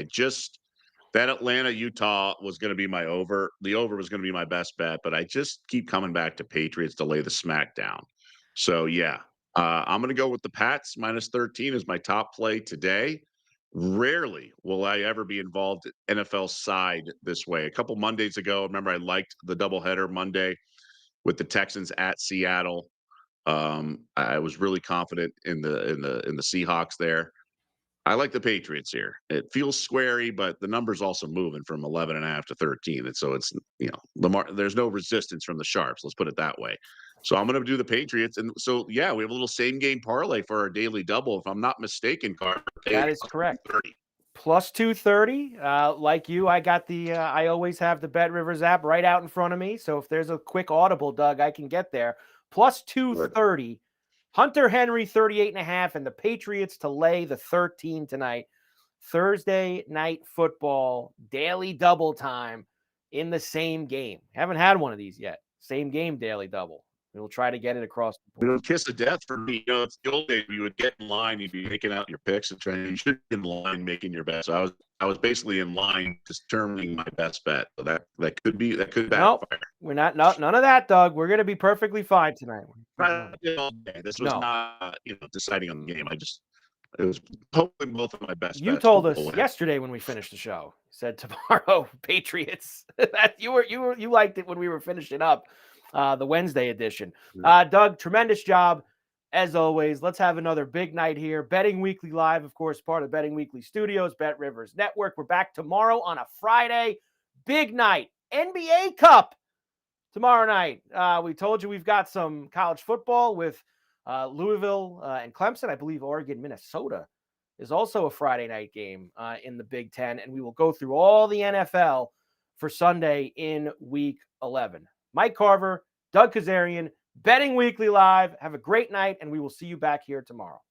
That Atlanta-Utah was going to be my over. The over was going to be my best bet, but I just keep coming back to Patriots to lay the smack down. So, yeah, I'm going to go with the Pats minus 13 as my top play today. Rarely will I ever be involved in NFL side this way. A couple Mondays ago, remember I liked the doubleheader Monday with the Texans at Seattle. I was really confident in the Seahawks there. I like the Patriots here. It feels squarey, but the number's also moving from 11.5 to 13. And so it's, there's no resistance from the sharps. Let's put it that way. So I'm going to do the Patriots. And so, yeah, we have a little same game parlay for our daily double. If I'm not mistaken, Carter. That is correct. 30. Plus 230. Like you, I got I always have the Bet Rivers app right out in front of me. So if there's a quick audible, Doug, I can get there. Plus 230. Hunter Henry 38.5 and the Patriots to lay the 13 tonight. Thursday night football, daily double time in the same game. Haven't had one of these yet. Same game, daily double. We'll try to get it across the board. Kiss of death for me. It's the old days. You would get in line, you'd be making out your picks and trying. You should be in line making your bets. So I was basically in line determining my best bet. So that could backfire. Nope, we're not. No, none of that, Doug. We're going to be perfectly fine tonight. This was not deciding on the game. It was hoping both of my best. You told us yesterday when we finished the show. You said tomorrow Patriots. That you liked it when we were finishing up the Wednesday edition. Doug, tremendous job as always. Let's have another big night here. Betting Weekly Live, of course, part of Betting Weekly Studios, Bet Rivers Network. We're back tomorrow on a Friday. Big night. NBA Cup tomorrow night. We told you we've got some college football with Louisville and Clemson. I believe Oregon, Minnesota is also a Friday night game in the Big Ten. And we will go through all the NFL for Sunday in Week 11. Mike Carver, Doug Kezirian, Betting Weekly Live. Have a great night, and we will see you back here tomorrow.